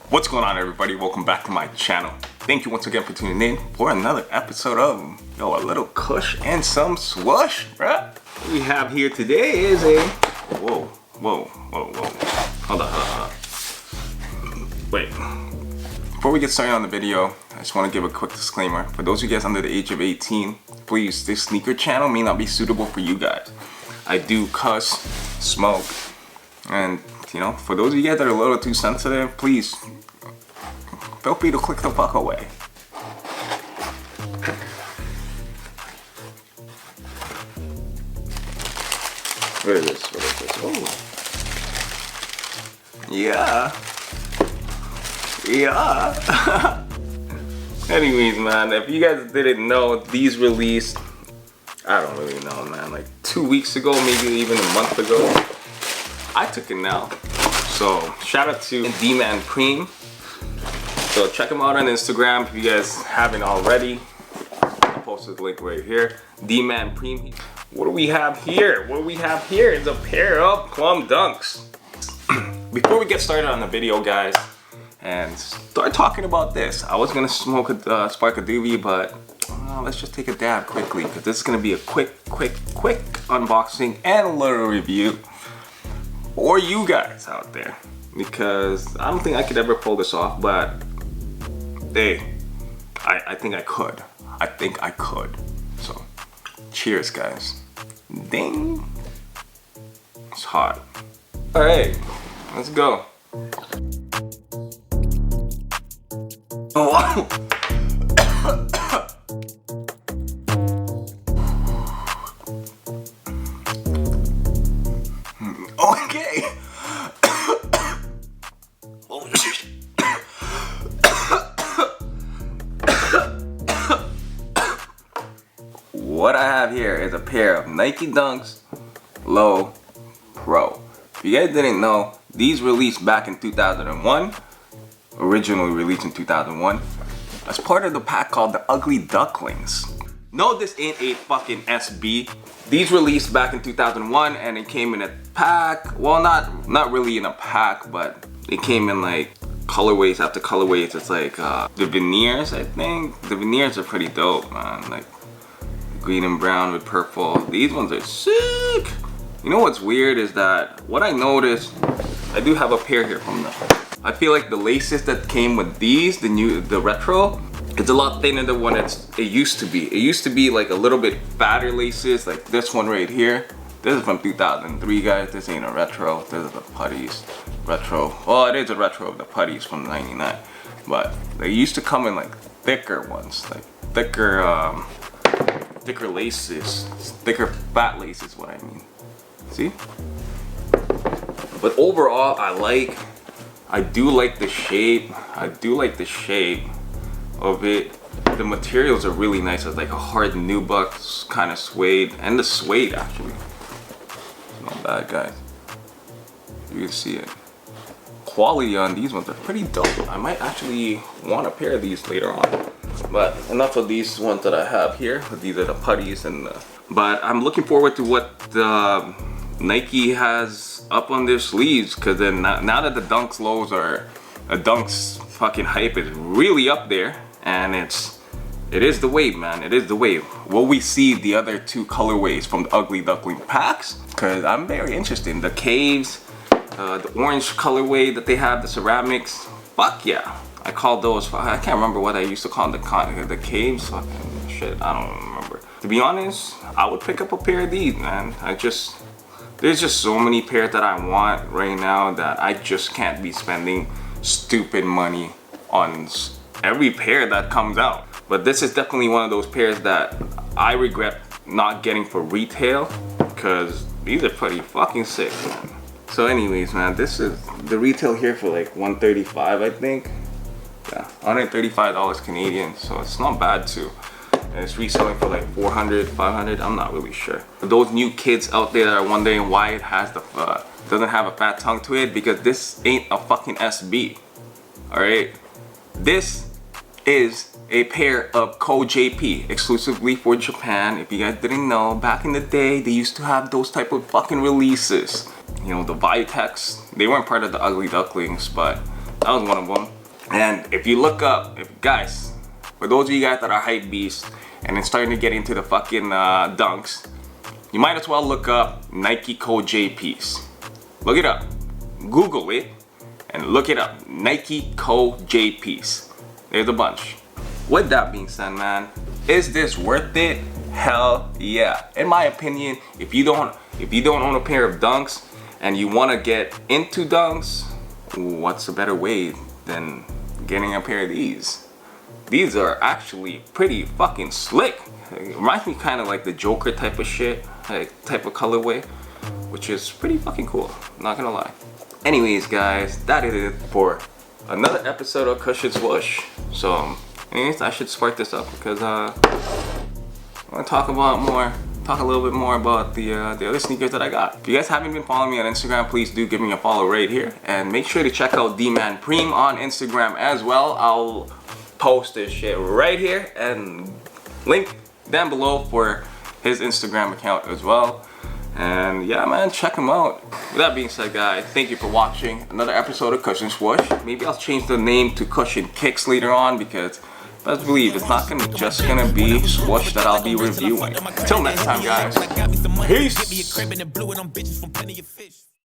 What's going on, everybody? Welcome back to my channel. Thank you once again for tuning in for another episode of a little kush and some swoosh, bruh. What we have here today is a whoa. Hold on. Wait. Before we get started on the video, I just want to give a quick disclaimer. For those of you guys under the age of 18, please, this sneaker channel may not be suitable for you guys. I do cuss, smoke, and you know, for those of you guys that are a little too sensitive, please feel free to click the fuck away. What is this? Oh. Yeah. Anyways, man, if you guys didn't know, these released, I don't really know, man, like 2 weeks ago, maybe even a month ago. I took it now. So shout out to D-Man Preem. So check him out on Instagram if you guys haven't already. I'll post the link right here. D-Man Preem. What do we have here? What we have here is a pair of Plum Dunks. Before we get started on the video, guys, and start talking about this, I was gonna spark a doobie, but let's just take a dab quickly, because this is gonna be a quick unboxing and a little review for you guys out there, because I don't think I could ever pull this off, but hey, I think I could. So cheers, guys. Ding. It's hot. All right, let's go. Oh. Okay. What I have here is a pair of Nike Dunks Low Pro. If you guys didn't know, these released back in 2001. Originally released in 2001 as part of the pack called the Ugly Ducklings. No, this ain't a fucking SB. These released back in 2001 and it came in a pack. Well, not really in a pack, but it came in like colorways after colorways. It's like the veneers, I think. The veneers are pretty dope, man. Like green and brown with purple. These ones are sick. You know what's weird is that what I noticed, I do have a pair here from them. I feel like the laces that came with these, the retro, it's a lot thinner than what it used to be. It used to be like a little bit fatter laces, like this one right here. This is from 2003, guys. This ain't a retro. This is the putties retro. Well, it is a retro of the putties from '99, but they used to come in like thicker ones, like thicker laces, thicker fat laces. What I mean, see? But overall, I do like the shape. I do like the shape of it. The materials are really nice. It's like a hard nubuck kind of suede, and the suede actually. Not bad, guys. You can see it. Quality on these ones are pretty dope. I might actually want a pair of these later on. But enough of these ones that I have here. These are the putties but I'm looking forward to what the Nike has up on their sleeves, because then now that the Dunks lows are Dunks fucking hype is really up there, and it is the wave, man. It is the wave. Will we see the other two colorways from the Ugly Duckling packs? Because I'm very interested in the caves, the orange colorway that they have, the ceramics. Fuck yeah. I call those, I can't remember what I used to call the caves. Fucking shit, I don't remember. To be honest, I would pick up a pair of these, man. There's just so many pairs that I want right now that I just can't be spending stupid money on every pair that comes out. But this is definitely one of those pairs that I regret not getting for retail, because these are pretty fucking sick, man. So anyways, man, this is the retail here for like $135, I think. Yeah, $135 Canadian, so it's not bad too. And it's reselling for like 400, 500, I'm not really sure. For those new kids out there that are wondering why it has the doesn't have a fat tongue to it, because this ain't a fucking SB. All right, this is a pair of CO.JP exclusively for Japan. If you guys didn't know, back in the day, they used to have those type of fucking releases. You know, the Vitex, they weren't part of the Ugly Ducklings, but that was one of them. And if you look up, guys, for those of you guys that are hype beasts and then starting to get into the fucking dunks, you might as well look up Nike CO.JPs. Look it up, Google it, and look it up, Nike CO.JPs. There's a bunch. With that being said, man, is this worth it? Hell yeah. In my opinion, if you don't own a pair of dunks and you want to get into dunks, what's a better way than getting a pair of these? These are actually pretty fucking slick. It reminds me kind of like the Joker type of shit, like type of colorway, which is pretty fucking cool, not gonna lie. Anyways, guys, that is it for another episode of Cushion Swoosh. So anyways, I should spark this up because I want to talk a little bit more about the other sneakers that I got. If you guys haven't been following me on Instagram, please do give me a follow right here, and make sure to check out D-Man Preem on Instagram as well. I'll post this shit right here and link down below for his Instagram account as well. And yeah, man, check him out. With that being said, guys, thank you for watching another episode of Cushion Swoosh. Maybe I'll change the name to Cushion Kicks later on, because best believe it's not just gonna be Swoosh that I'll be reviewing. Till next time, guys. Peace.